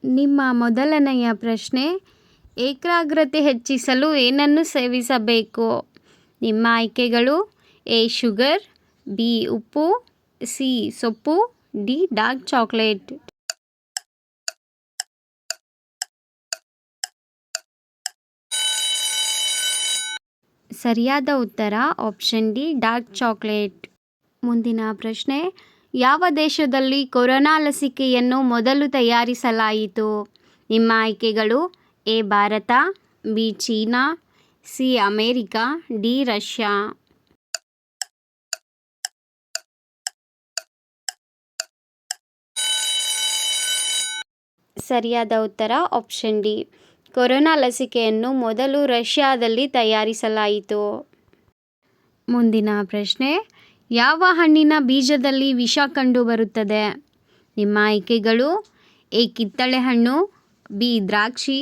ನಿಮ್ಮ ಮೊದಲನೆಯ ಪ್ರಶ್ನೆ, ಏಕಾಗ್ರತೆ ಹೆಚ್ಚಿಸಲು ಏನನ್ನು ಸೇವಿಸಬೇಕು? ನಿಮ್ಮ ಆಯ್ಕೆಗಳು: ಎ ಶುಗರ್, ಬಿ ಉಪ್ಪು, ಸಿ ಸೊಪ್ಪು, ಡಿ ಡಾರ್ಕ್ ಚಾಕ್ಲೇಟ್. ಸರಿಯಾದ ಉತ್ತರ ಆಪ್ಷನ್ ಡಿ ಡಾರ್ಕ್ ಚಾಕ್ಲೇಟ್. ಮುಂದಿನ ಪ್ರಶ್ನೆ, ಯಾವ ದೇಶದಲ್ಲಿ ಕೊರೋನಾ ಲಸಿಕೆಯನ್ನು ಮೊದಲು ತಯಾರಿಸಲಾಯಿತು? ನಿಮ್ಮ ಆಯ್ಕೆಗಳು: A Bharat, B China, C America, D Russia. ಸರಿಯಾದ ಉತ್ತರ ಆಪ್ಷನ್ ಡಿ. ಕೊರೋನಾ ಲಸಿಕೆಯನ್ನು ಮೊದಲು ರಷ್ಯಾದಲ್ಲಿ ತಯಾರಿಸಲಾಯಿತು. ಮುಂದಿನ ಪ್ರಶ್ನೆ, ಯಾವ ಹಣ್ಣಿನ ಬೀಜದಲ್ಲಿ ವಿಷ ಕಂಡುಬರುತ್ತದೆ? ನಿಮ್ಮ ಆಯ್ಕೆಗಳು: ಎ ಕಿತ್ತಳೆ ಹಣ್ಣು, ಬಿ ದ್ರಾಕ್ಷಿ,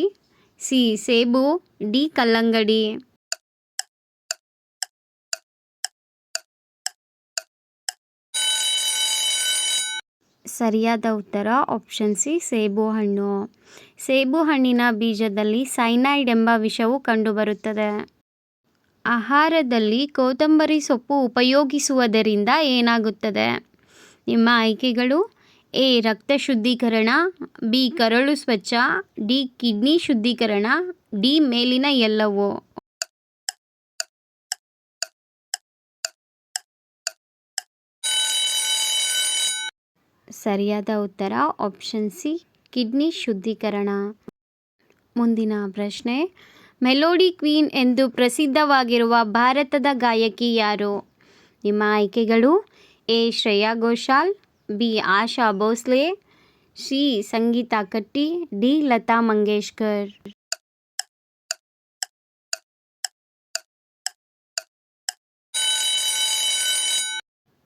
ಸಿ ಸೇಬು, ಡಿ ಕಲ್ಲಂಗಡಿ. ಸರಿಯಾದ ಉತ್ತರ ಆಪ್ಷನ್ ಸಿ ಸೇಬು ಹಣ್ಣು. ಸೇಬು ಹಣ್ಣಿನ ಬೀಜದಲ್ಲಿ ಸೈನೈಡ್ ಎಂಬ ವಿಷವು ಕಂಡುಬರುತ್ತದೆ. ಆಹಾರದಲ್ಲಿ ಕೊತ್ತಂಬರಿ ಸೊಪ್ಪು ಉಪಯೋಗಿಸುವುದರಿಂದ ಏನಾಗುತ್ತದೆ? ನಿಮ್ಮ ಆಯ್ಕೆಗಳು: ಎ ರಕ್ತ ಶುದ್ಧೀಕರಣ, ಬಿ ಕರಳು ಸ್ವಚ್ಛ, ಡಿ ಕಿಡ್ನಿ ಶುದ್ಧೀಕರಣ, ಡಿ ಮೇಲಿನ ಎಲ್ಲವೂ. ಸರಿಯಾದ ಉತ್ತರ ಆಪ್ಷನ್ ಸಿ ಕಿಡ್ನಿ ಶುದ್ಧೀಕರಣ. ಮುಂದಿನ ಪ್ರಶ್ನೆ, ಮೆಲೋಡಿ ಕ್ವೀನ್ ಎಂದು ಪ್ರಸಿದ್ಧವಾಗಿರುವ ಭಾರತದ ಗಾಯಕಿ ಯಾರು? ನಿಮ್ಮ ಆಯ್ಕೆಗಳು: A Shreya Ghoshal, B Asha Bhosle, C Sangeeta Katti, D Lata Mangeshkar.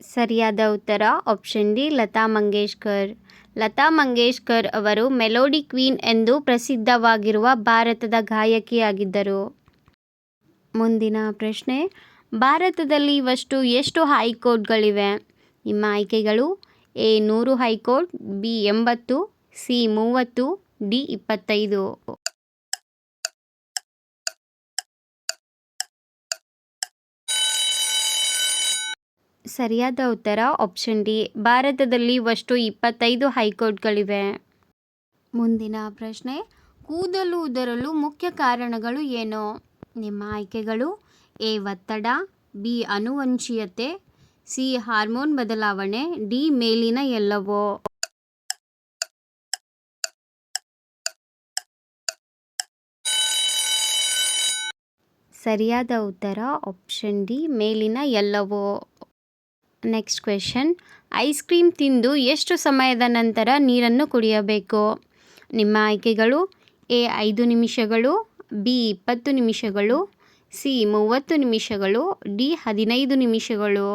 ಸರಿಯಾದ ಉತ್ತರ ಆಪ್ಷನ್ ಡಿ ಲತಾ ಮಂಗೇಶ್ಕರ್. ಲತಾ ಮಂಗೇಶ್ಕರ್ ಅವರು ಮೆಲೋಡಿ ಕ್ವೀನ್ ಎಂದು ಪ್ರಸಿದ್ಧವಾಗಿರುವ ಭಾರತದ ಗಾಯಕಿಯಾಗಿದ್ದರು. ಮುಂದಿನ ಪ್ರಶ್ನೆ, ಭಾರತದಲ್ಲಿ ಇವಷ್ಟು ಎಷ್ಟು ಹೈಕೋರ್ಟ್ಗಳಿವೆ? ನಿಮ್ಮ ಆಯ್ಕೆಗಳು: A 100 high court, B 80, C 30, D 25. ಸರಿಯಾದ ಉತ್ತರ ಆಪ್ಷನ್ ಡಿ. ಭಾರತದಲ್ಲಿ ಒಟ್ಟು 25 ಹೈಕೋರ್ಟ್ಗಳಿವೆ. ಮುಂದಿನ ಪ್ರಶ್ನೆ, ಕೂದಲು ಉದುರಲು ಮುಖ್ಯ ಕಾರಣಗಳು ಏನು? ನಿಮ್ಮ ಆಯ್ಕೆಗಳು: ಎ ಒತ್ತಡ, ಬಿ ಆನುವಂಶೀಯತೆ, ಸಿ ಹಾರ್ಮೋನ್ ಬದಲಾವಣೆ, ಡಿ ಮೇಲಿನ ಎಲ್ಲವೂ. ಸರಿಯಾದ ಉತ್ತರ ಆಪ್ಷನ್ ಡಿ ಮೇಲಿನ ಎಲ್ಲವೂ. ನೆಕ್ಸ್ಟ್ ಕ್ವೆಶನ್, ಐಸ್ ಕ್ರೀಮ್ ತಿಂದು ಎಷ್ಟು ಸಮಯದ ನಂತರ ನೀರನ್ನು ಕುಡಿಯಬೇಕು? ನಿಮ್ಮ ಆಯ್ಕೆಗಳು: ಎ 5 ನಿಮಿಷಗಳು, ಬಿ 20 ನಿಮಿಷಗಳು, ಸಿ 30 ನಿಮಿಷಗಳು, ಡಿ 15 ನಿಮಿಷಗಳು.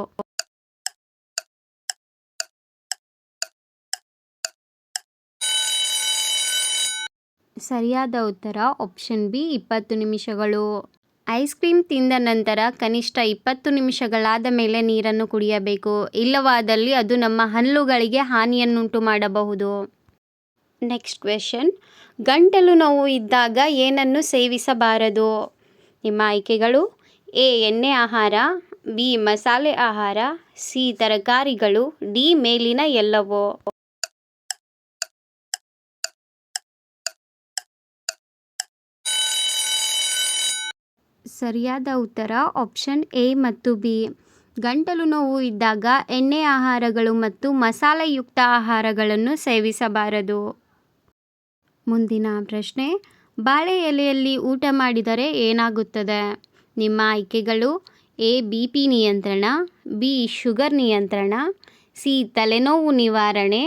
ಸರಿಯಾದ ಉತ್ತರ ಆಪ್ಷನ್ ಬಿ 20 ನಿಮಿಷಗಳು. ಐಸ್ ಕ್ರೀಮ್ ತಿಂದ ನಂತರ ಕನಿಷ್ಠ 20 ನಿಮಿಷಗಳಾದ ಮೇಲೆ ನೀರನ್ನು ಕುಡಿಯಬೇಕು. ಇಲ್ಲವಾದಲ್ಲಿ ಅದು ನಮ್ಮ ಹಲ್ಲುಗಳಿಗೆ ಹಾನಿಯನ್ನುಂಟು ಮಾಡಬಹುದು. ನೆಕ್ಸ್ಟ್ ಕ್ವೆಶನ್, ಗಂಟಲು ನೋವು ಇದ್ದಾಗ ಏನನ್ನು ಸೇವಿಸಬಾರದು? ನಿಮ್ಮ ಆಯ್ಕೆಗಳು: ಎ ಎಣ್ಣೆ ಆಹಾರ, ಬಿ ಮಸಾಲೆ ಆಹಾರ, ಸಿ ತರಕಾರಿಗಳು, ಡಿ ಮೇಲಿನ ಎಲ್ಲವೂ. ಸರಿಯಾದ ಉತ್ತರ ಆಪ್ಷನ್ ಎ ಮತ್ತು ಬಿ. ಗಂಟಲು ನೋವು ಇದ್ದಾಗ ಎಣ್ಣೆ ಆಹಾರಗಳು ಮತ್ತು ಮಸಾಲೆಯುಕ್ತ ಆಹಾರಗಳನ್ನು ಸೇವಿಸಬಾರದು. ಮುಂದಿನ ಪ್ರಶ್ನೆ, ಬಾಳೆ ಎಲೆಯಲ್ಲಿ ಊಟ ಮಾಡಿದರೆ ಏನಾಗುತ್ತದೆ? ನಿಮ್ಮ ಆಯ್ಕೆಗಳು: ಎ ಬಿಪಿ ನಿಯಂತ್ರಣ, ಬಿ ಶುಗರ್ ನಿಯಂತ್ರಣ, ಸಿ ತಲೆನೋವು ನಿವಾರಣೆ,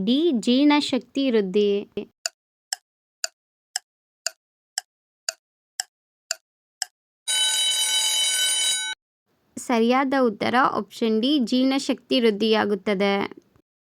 ಡಿ ಜೀರ್ಣಶಕ್ತಿ ವೃದ್ಧಿ. ಸರಿಯಾದ ಉತ್ತರ ಆಪ್ಷನ್ ಡಿ ಜೀರ್ಣಶಕ್ತಿ ವೃದ್ಧಿಯಾಗುತ್ತದೆ.